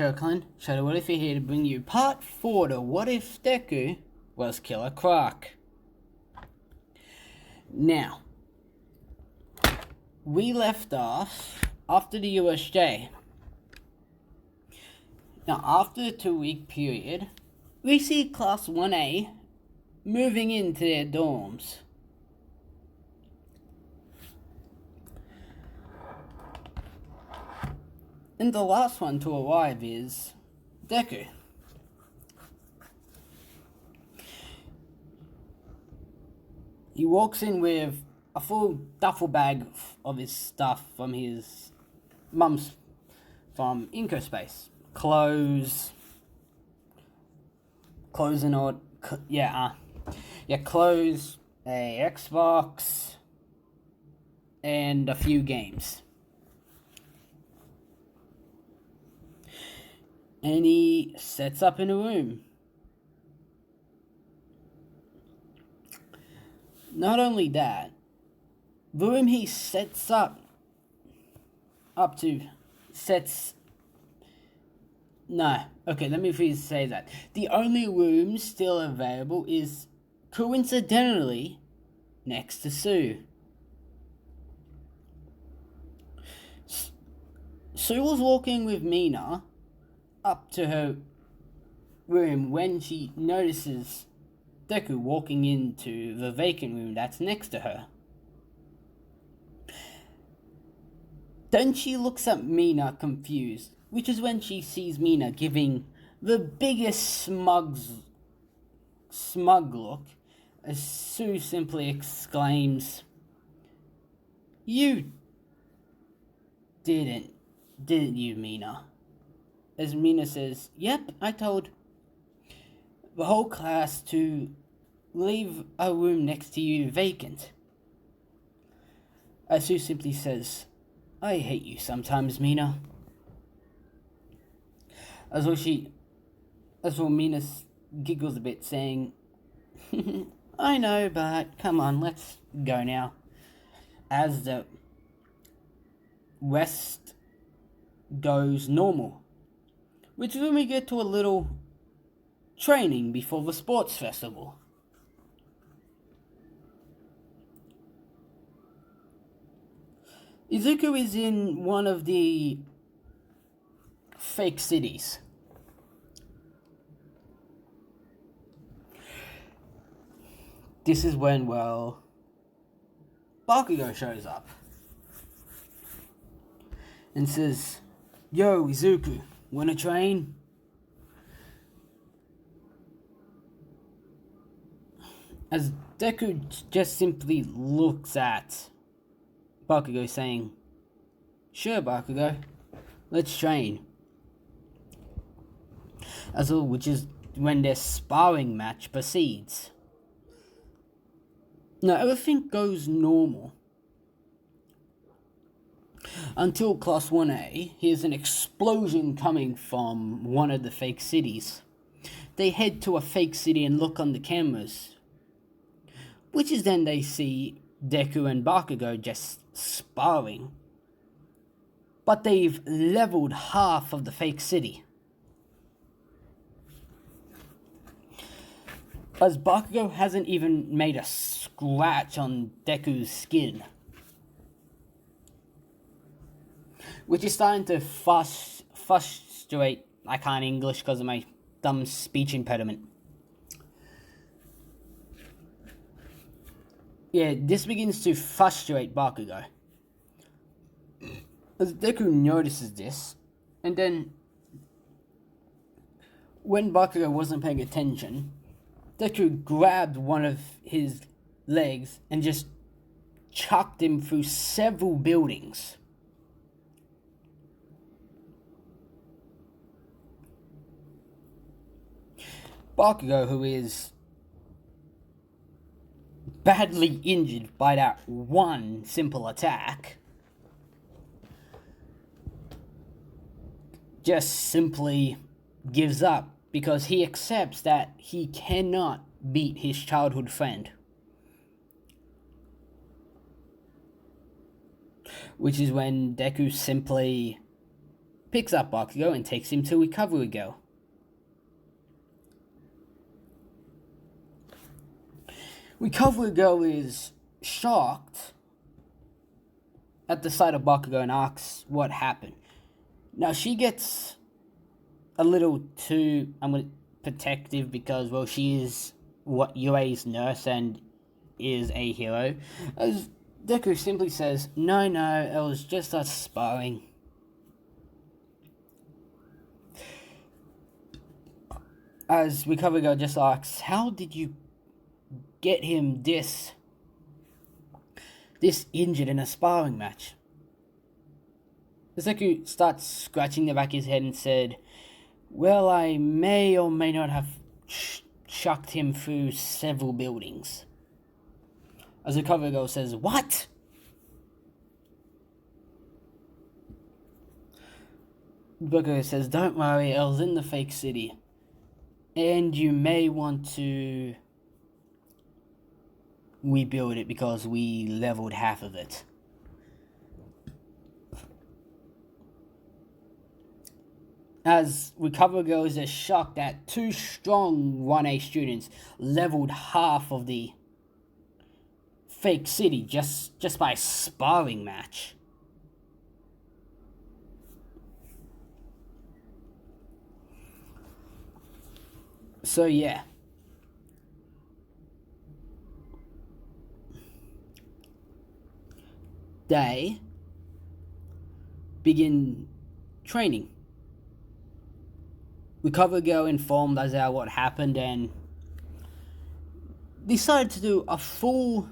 Shokan, Shadow What If here to bring you part 4 to What If Deku was Killer Croc. Now, we left off after the USJ. Now, after the 2-week period, we see Class 1A moving into their dorms. And the last one to arrive is Deku. He walks in with a full duffel bag of his stuff from his mum's from Incospace. Clothes and all, clothes, a Xbox, and a few games. And he sets up in a room. Not only that, the room he sets up to, let me please say that. The only room still available is, coincidentally, next to Sue. Sue was walking with Mina up to her room when she notices Deku walking into the vacant room that's next to her. Then she looks at Mina confused, which is when she sees Mina giving the biggest smug look as Sue simply exclaims, "You didn't you, Mina?" As Mina says, "Yep, I told the whole class to leave a room next to you vacant." As Sue simply says, "I hate you sometimes, Mina." As well Mina giggles a bit, saying, "I know, but come on, let's go now." As the rest goes normal, which is when we get to a little training before the sports festival. Izuku is in one of the fake cities. This is when, Bakugo shows up and says, "Yo, Izuku, wanna train?" As Deku just simply looks at Bakugo, saying, "Sure, Bakugo, let's train." Which is when their sparring match proceeds. Now, everything goes normal until Class 1A hears an explosion coming from one of the fake cities. They head to a fake city and look on the cameras, which is then they see Deku and Bakugo just sparring. But they've leveled half of the fake city. As Bakugo hasn't even made a scratch on Deku's skin, which is starting to frustrate. I can't English because of my dumb speech impediment. Yeah, this begins to frustrate Bakugo. As Deku notices this, and then when Bakugo wasn't paying attention, Deku grabbed one of his legs and just chucked him through several buildings. Bakugo, who is badly injured by that one simple attack, just simply gives up because he accepts that he cannot beat his childhood friend. which is when Deku simply picks up Bakugo and takes him to Recovery Girl. Recovery Girl is shocked at the sight of Bakugo and asks what happened. Now she gets a little too protective because, well, she is Yuei's nurse and is a hero. As Deku simply says, no, it was just us sparring. As Recovery Girl just asks, how did you get him this injured in a sparring match? Deku starts scratching the back of his head and said, well, I may or may not have chucked him through several buildings. As Recovery Girl says, what? Bakugo says, don't worry, I was in the fake city. And you may want to rebuild it because we leveled half of it. As Recovery Girl is just shocked that two strong 1A students leveled half of the fake city just by a sparring match. So yeah. They begin training. Recovery Girl informed Aizawa what happened and decided to do a full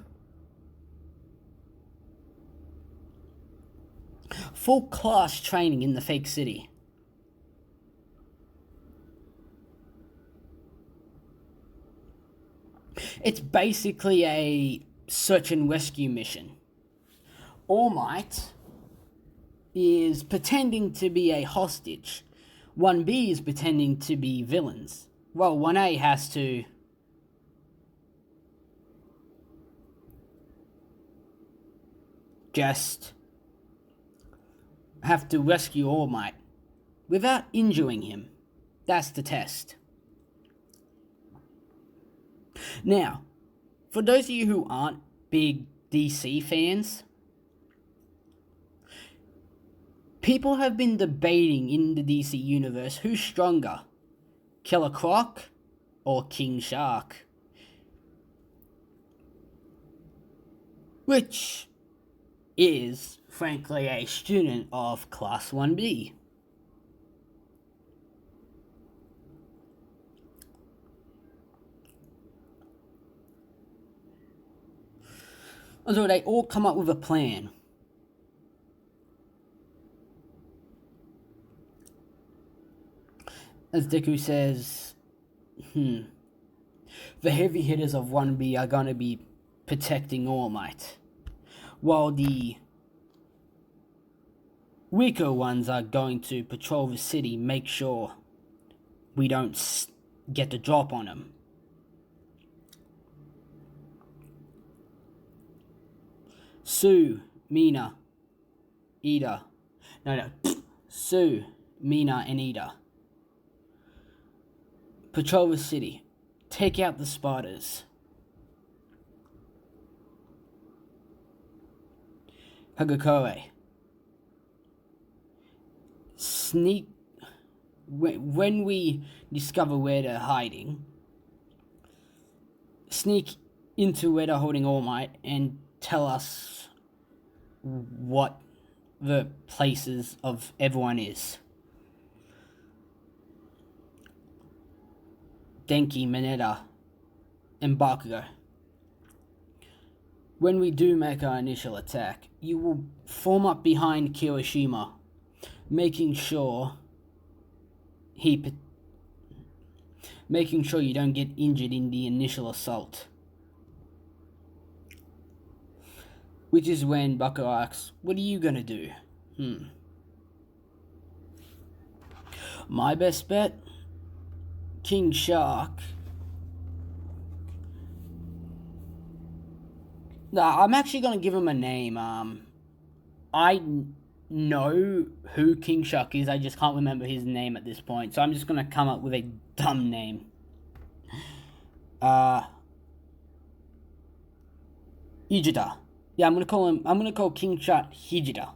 class training in the fake city. It's basically a search and rescue mission. All Might is pretending to be a hostage. 1B is pretending to be villains. Well, 1A has to just have to rescue All Might without injuring him. That's the test. Now, for those of you who aren't big DC fans, people have been debating in the DC universe who's stronger, Killer Croc or King Shark. Which is, frankly, a student of Class 1B. So they all come up with a plan. As Deku says, the heavy hitters of 1B are gonna be protecting All Might, while the weaker ones are going to patrol the city, make sure we don't get the drop on them. Sue, Mina, Ida. Sue, Mina, and Ida. Patrol the city. Take out the spiders. Hagakure. Sneak. When we discover where they're hiding, sneak into where they're holding All Might and tell us what the places of everyone is. Denki, Mineta, and Bakugo. When we do make our initial attack, you will form up behind Kirishima, making sure you don't get injured in the initial assault. Which is when Bakugo asks, what are you gonna do? My best bet? King Shark. Nah, I'm actually gonna give him a name. know who King Shark is, I just can't remember his name at this point, so I'm just gonna come up with a dumb name. Hijita. Yeah, I'm gonna call King Shark Hijita.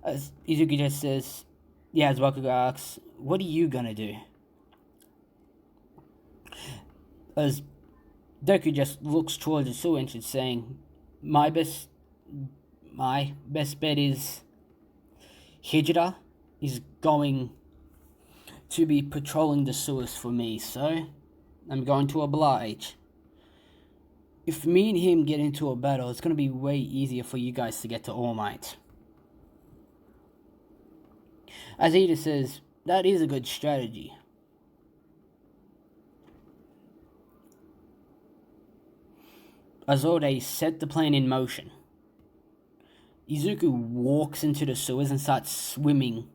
As Izuku just says, yeah, as Bakugo asks, what are you gonna do? As Deku just looks towards the sewer entrance saying, my best bet is Hijira is going to be patrolling the sewers for me, so I'm going to oblige. If me and him get into a battle, it's going to be way easier for you guys to get to All Might. As Ida says, that is a good strategy. As though they set the plan in motion. Izuku walks into the sewers and starts swimming.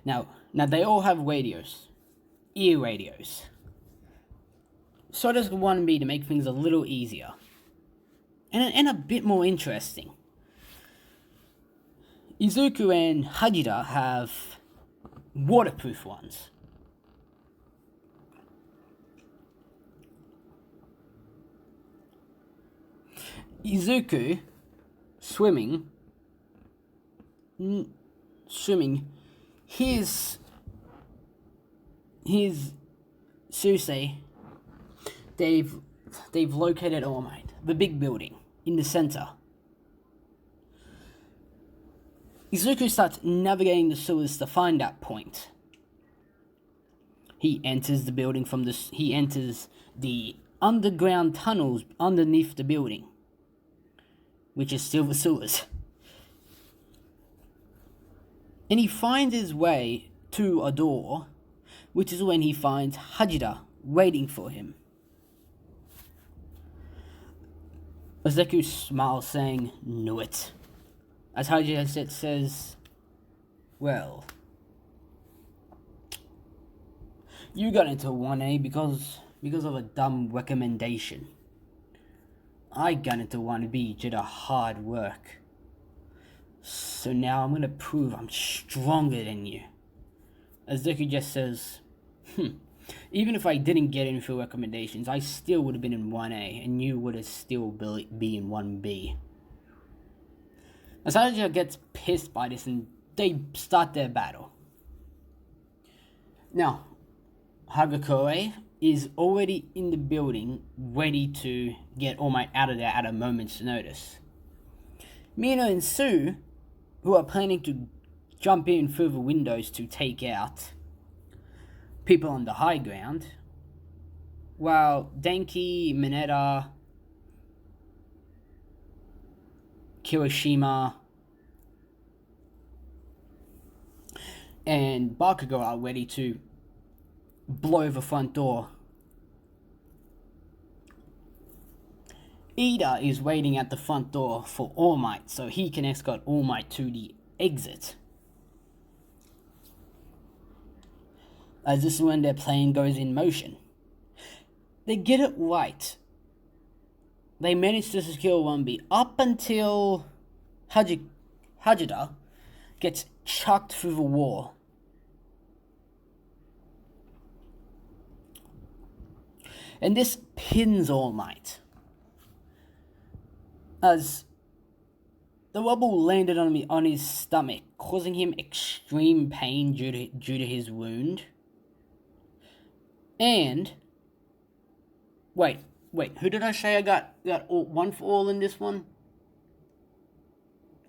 Now they all have radios. Ear radios. So does 1B to make things a little easier. And a bit more interesting. Izuku and Hajira have waterproof ones. Izuku swimming, his Susei, they've located All Might, the big building in the center. Izuku starts navigating the sewers to find that point. He enters the building he enters the underground tunnels underneath the building, which is still the sewers. And he finds his way to a door, which is when he finds Hajira waiting for him. Deku smiles, saying, "Knew it." As Hajira says, "Well, you got into 1A because of a dumb recommendation. I got into 1B due to hard work. So now I'm gonna prove I'm stronger than you." As Deku just says, even if I didn't get in through recommendations, I still would have been in 1A, and you would have still be in 1B. As Hajira gets pissed by this, and they start their battle. Now, Hagakure is already in the building, ready to get All Might out of there at a moment's notice. Mino and Sue, who are planning to jump in through the windows to take out people on the high ground, while Denki, Mineta, Kirishima, and Bakugo are ready to blow the front door. Ida is waiting at the front door for All Might so he can escort All Might to the exit. As this is when their plan goes in motion. They get it right. They manage to secure 1B up until Hajida gets chucked through the wall. And this pins All Might, as the rubble landed on his stomach, causing him extreme pain due to his wound. And wait, who did I say I got one for all in this one?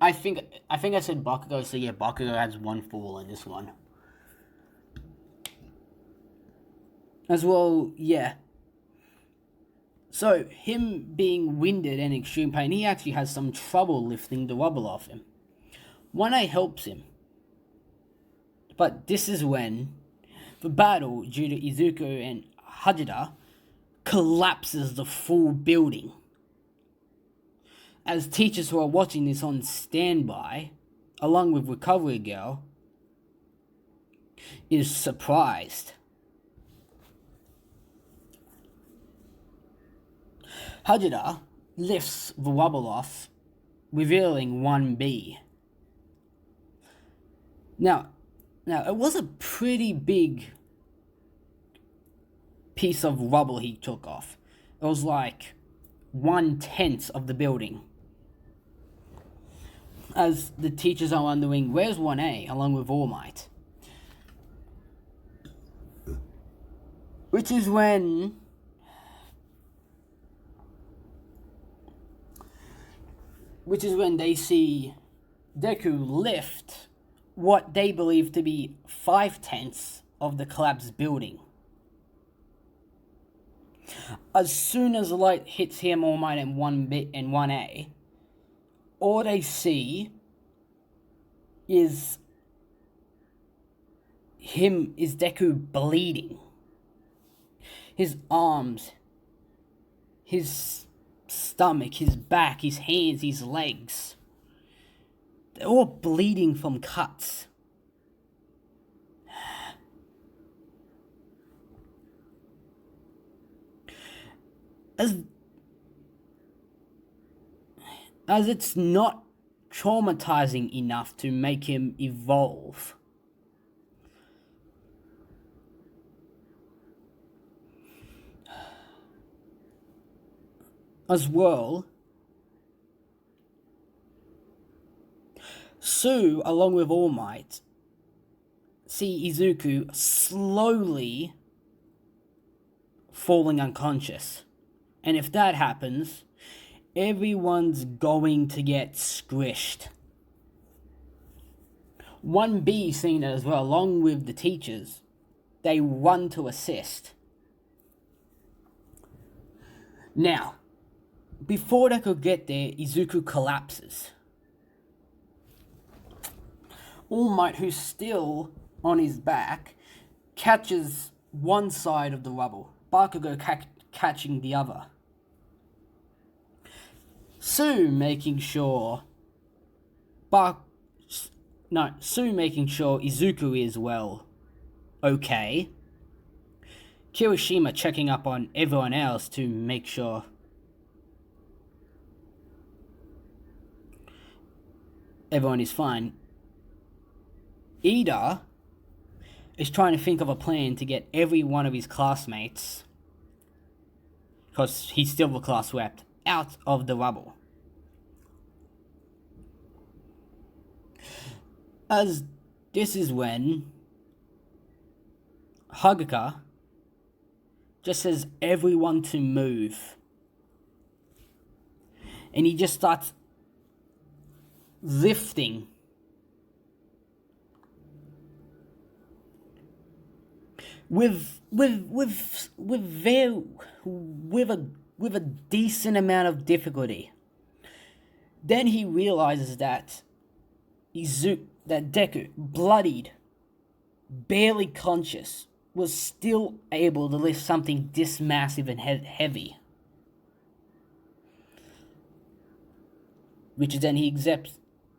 I think I said Bakugo, so yeah, Bakugo has one for all in this one. As well, yeah. So, him being winded and extreme pain, he actually has some trouble lifting the rubble off him. 1A helps him. But this is when the battle, due to Izuku and Hajira, collapses the full building. As teachers who are watching this on standby, along with Recovery Girl, is surprised. Hajira lifts the rubble off, revealing 1B. Now, it was a pretty big piece of rubble he took off. It was like 1/10 of the building. As the teachers are wondering, where's 1A, along with All Might? Which is when they see Deku lift what they believe to be 5/10 of the collapsed building. As soon as the light hits him, All Might, and 1A, all they see is Deku bleeding. His arms, his stomach, his back, his hands, his legs. They're all bleeding from cuts. As it's not traumatizing enough to make him evolve. As well, Sue, along with All Might, see Izuku slowly falling unconscious. And if that happens, everyone's going to get squished. 1B seen it as well, along with the teachers. They run to assist. Now, before they could get there, Izuku collapses. All Might, who's still on his back, catches one side of the rubble, Bakugo catching the other. Sue making sure Izuku is okay. Kirishima checking up on everyone else to make sure everyone is fine. Ida is trying to think of a plan to get every one of his classmates, because he's still the class rep, out of the rubble. As this is when Haruka just says everyone to move. And he just starts lifting with a decent amount of difficulty. Then he realizes that Deku, bloodied, barely conscious, was still able to lift something this massive and heavy. Which then he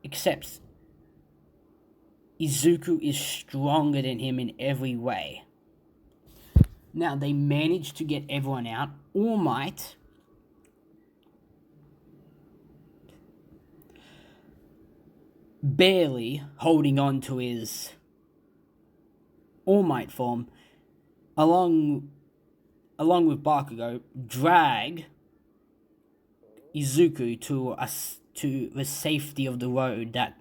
accepts Izuku is stronger than him in every way. Now, they managed to get everyone out. All Might barely holding on to his All Might form, along with Bakugo, drag Izuku to the safety of the road that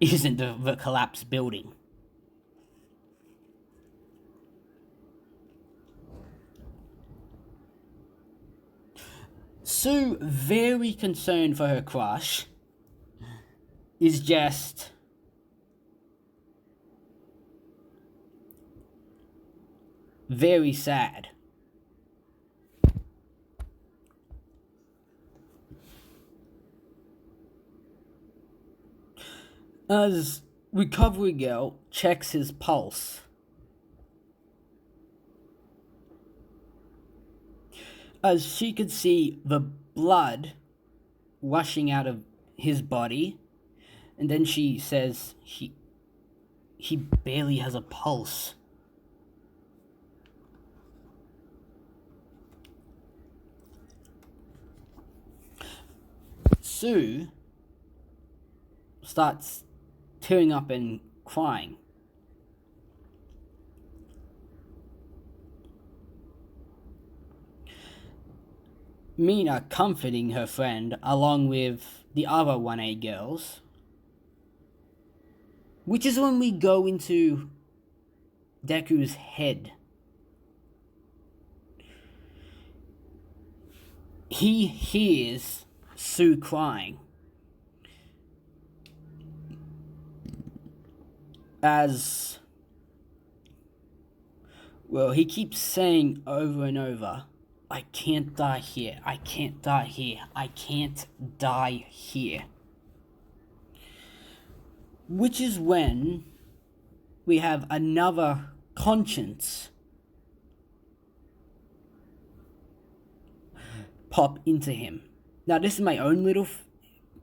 isn't the collapsed building. Sue, very concerned for her crush, is just very sad. As Recovery Girl checks his pulse, as she could see the blood rushing out of his body, and then she says he barely has a pulse. Sue starts tearing up and crying. Mina comforting her friend along with the other 1A girls. Which is when we go into Deku's head. He hears Sue crying. As well, he keeps saying over and over, I can't die here, I can't die here, I can't die here. Which is when we have another conscience pop into him. Now this is my own little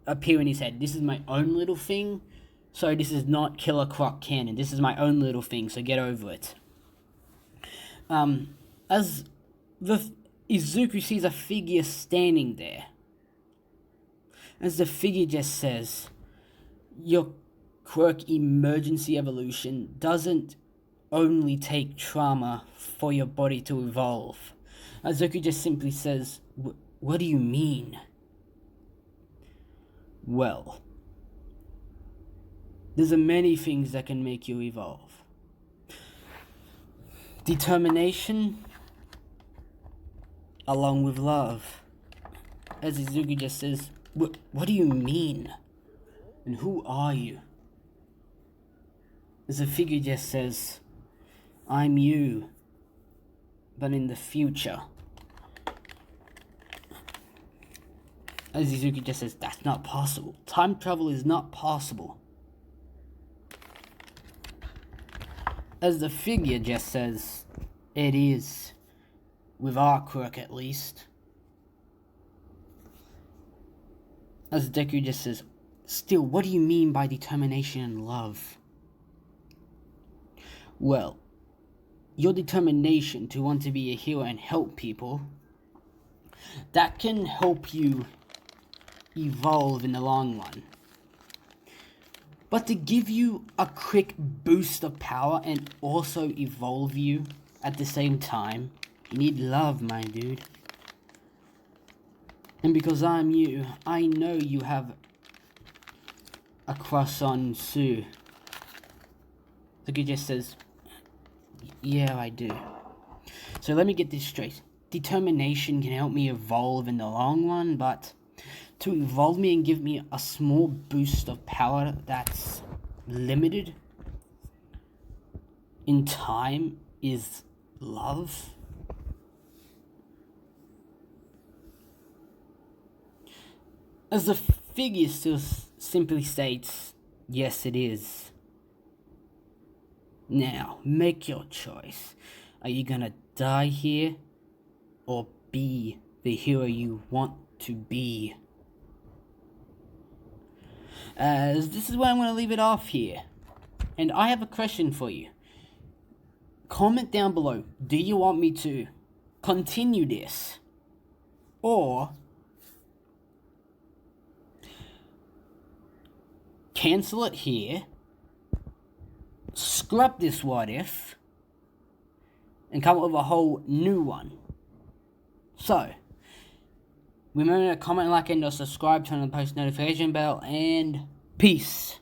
appear in his head. This is my own little thing. So this is not Killer Croc canon. This is my own little thing, so get over it. As Izuku sees a figure standing there. As the figure just says, your quirk emergency evolution doesn't only take trauma for your body to evolve. Izuku just simply says, what do you mean? Well, there's many things that can make you evolve. Determination, along with love. As Izuku just says, what do you mean? And who are you? As the figure just says, I'm you, but in the future. As Izuku just says, that's not possible. Time travel is not possible. As the figure just says, it is. With our quirk at least. As Deku just says, still, what do you mean by determination and love? Well, your determination to want to be a hero and help people, that can help you evolve in the long run. But to give you a quick boost of power and also evolve you at the same time, you need love, my dude. And because I'm you, I know you have a crush on Sue. The kid just says, yeah, I do. So let me get this straight. Determination can help me evolve in the long run, but to evolve me and give me a small boost of power that's limited in time is love? As the figure still simply states, yes it is. Now, make your choice. Are you gonna die here, or be the hero you want to be? As this is where I'm gonna leave it off here. And I have a question for you. Comment down below, do you want me to continue this? Or cancel it here, scrap this what if, and come up with a whole new one. So, remember to comment, like, and subscribe, turn on the post notification bell, and peace.